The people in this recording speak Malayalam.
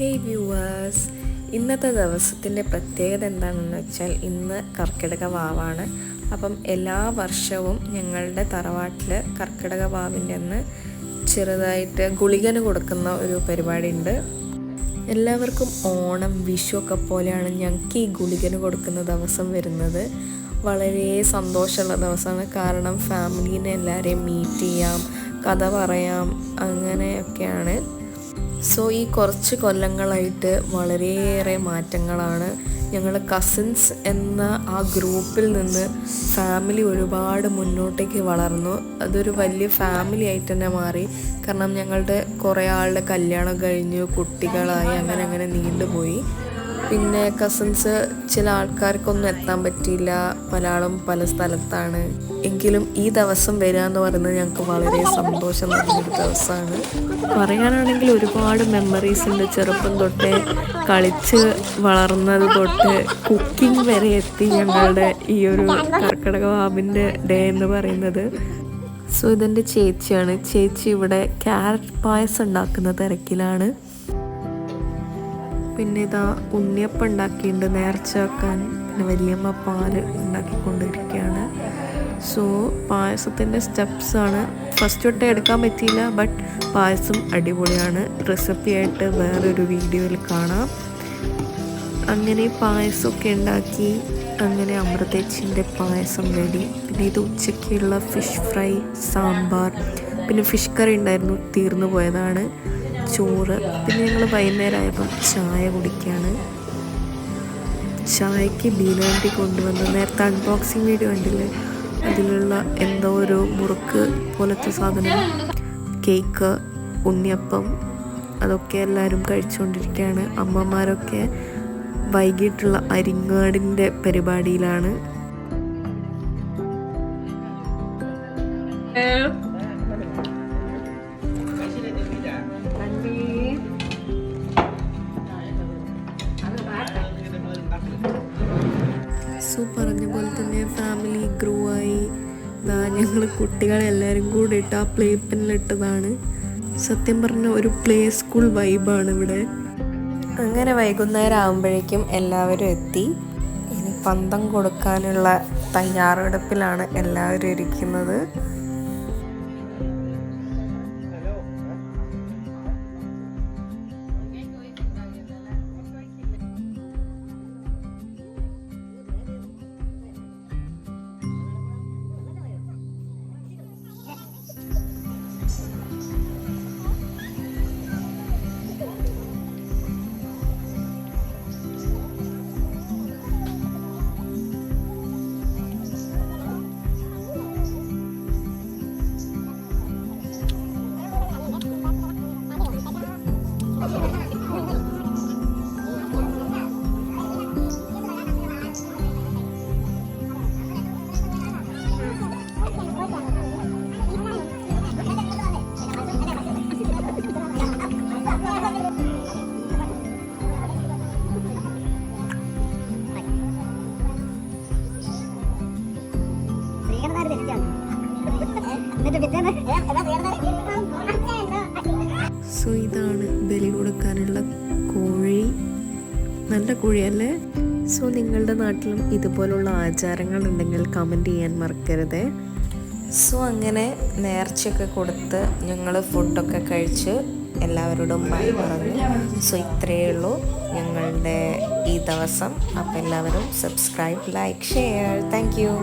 ഹേയ് വ്യൂവേഴ്സ്, ഇന്നത്തെ ദിവസത്തിൻ്റെ പ്രത്യേകത എന്താണെന്ന് വെച്ചാൽ ഇന്ന് കർക്കിടക വാവാണ്. അപ്പം എല്ലാ വർഷവും ഞങ്ങളുടെ തറവാട്ടിൽ കർക്കിടക വാവിൻ്റെ അന്ന് ചെറുതായിട്ട് ഗുളികന് കൊടുക്കുന്ന ഒരു പരിപാടി ഉണ്ട്. എല്ലാവർക്കും ഓണം വിഷു ഒക്കെ പോലെയാണ് ഞങ്ങൾക്ക് ഈ ഗുളികന് കൊടുക്കുന്ന ദിവസം വരുന്നത്. വളരെ സന്തോഷമുള്ള ദിവസമാണ്. കാരണം ഫാമിലീനെ എല്ലാവരെയും മീറ്റ് ചെയ്യാം, കഥ പറയാം, അങ്ങനെയൊക്കെയാണ്. സോ ഈ കുറച്ച് കൊല്ലങ്ങളായിട്ട് വളരെയേറെ മാറ്റങ്ങളാണ്. ഞങ്ങൾ കസിൻസ് എന്ന ആ ഗ്രൂപ്പിൽ നിന്ന് ഫാമിലി ഒരുപാട് മുന്നോട്ടേക്ക് വളർന്നു. അതൊരു വലിയ ഫാമിലി ആയിട്ട് തന്നെ മാറി. കാരണം ഞങ്ങളുടെ കുറേ ആളുടെ കല്യാണം കഴിഞ്ഞു, കുട്ടികളായി, അങ്ങനെ നീണ്ടുപോയി. പിന്നെ കസിൻസ് ചില ആൾക്കാർക്കൊന്നും എത്താൻ പറ്റിയില്ല, പല ആളും പല സ്ഥലത്താണ്. എങ്കിലും ഈ ദിവസം വരിക എന്ന് പറയുന്നത് ഞങ്ങൾക്ക് വളരെ സന്തോഷം നൽകുന്നൊരു ദിവസമാണ്. പറയാനാണെങ്കിൽ ഒരുപാട് മെമ്മറീസ് ഉണ്ട്. ചെറുപ്പം തൊട്ടേ കളിച്ച് വളർന്നത് തൊട്ട് കുക്കിംഗ് വരെ എത്തി ഞങ്ങളുടെ ഈ ഒരു കർക്കിടക വാവിൻ്റെ ഡേ എന്ന് പറയുന്നത്. സോ ഇതെൻ്റെ ചേച്ചിയാണ്. ചേച്ചി ഇവിടെ ക്യാരറ്റ് പായസം ഉണ്ടാക്കുന്ന തിരക്കിലാണ്. പിന്നെ ഇതാ ഉണ്ണിയപ്പം ഉണ്ടാക്കിയിട്ടുണ്ട് നേർച്ച വെക്കാൻ. പിന്നെ വലിയമ്മ പാല് ഉണ്ടാക്കിക്കൊണ്ടിരിക്കുകയാണ്. സോ പായസത്തിൻ്റെ സ്റ്റെപ്സാണ്. ഫസ്റ്റ് തൊട്ടേ എടുക്കാൻ പറ്റിയില്ല, ബട്ട് പായസം അടിപൊളിയാണ്. റെസിപ്പിയായിട്ട് വേറൊരു വീഡിയോയിൽ കാണാം. അങ്ങനെ പായസമൊക്കെ ഉണ്ടാക്കി. അങ്ങനെ അമൃതേച്ചിൻ്റെ പായസം റെഡി. പിന്നെ ഇത് ഉച്ചയ്ക്കുള്ള ഫിഷ് ഫ്രൈ, സാമ്പാർ, പിന്നെ ഫിഷ് കറി ഉണ്ടായിരുന്നു, തീർന്നു പോയതാണ്. ചോറ്. പിന്നെ ഞങ്ങൾ വൈകുന്നേരമായപ്പം ചായ കുടിക്കുകയാണ്. ചായക്ക് ബീലാൻഡി കൊണ്ടുവന്ന് നേരത്തെ അൺബോക്സിങ് വീഡിയോ കണ്ടില്ലേ, അതിലുള്ള എന്തോ ഒരു മുറുക്ക് പോലത്തെ സാധനം, കേക്ക്, ഉണ്ണിയപ്പം, അതൊക്കെ എല്ലാവരും കഴിച്ചുകൊണ്ടിരിക്കുകയാണ്. അമ്മമാരൊക്കെ വൈകിട്ടുള്ള അരിങ്ങാടിൻ്റെ പരിപാടിയിലാണ്. സോ പറഞ്ഞ പോലെ തന്നെ ഫാമിലി ഗ്രൂ ആയി. ഞങ്ങൾ കുട്ടികളെല്ലാവരും കൂടി ഇട്ട് ആ പ്ലേ പെന്നിലിട്ടതാണ്. സത്യം പറഞ്ഞ ഒരു പ്ലേ സ്കൂൾ വൈബാണ് ഇവിടെ. അങ്ങനെ വൈകുന്നേരം ആകുമ്പോഴേക്കും എല്ലാവരും എത്തി. ഇനി പന്തം കൊടുക്കാനുള്ള തയ്യാറെടുപ്പിലാണ് എല്ലാവരും ഇരിക്കുന്നത്. സോ ഇതാണ് ബലി കൊടുക്കാനുള്ള കോഴി. നല്ല കോഴിയല്ലേ? സോ നിങ്ങളുടെ നാട്ടിലും ഇതുപോലുള്ള ആചാരങ്ങൾ ഉണ്ടെങ്കിൽ കമൻറ്റ് ചെയ്യാൻ മറക്കരുത്. സോ അങ്ങനെ നേർച്ചയൊക്കെ കൊടുത്ത് ഞങ്ങൾ ഫുഡൊക്കെ കഴിച്ച് എല്ലാവരോടും ബൈ പറഞ്ഞു. സോ ഇത്രയേ ഉള്ളൂ ഞങ്ങളുടെ ഈ ദിവസം. അപ്പോൾ എല്ലാവരും subscribe, like, share. Thank you.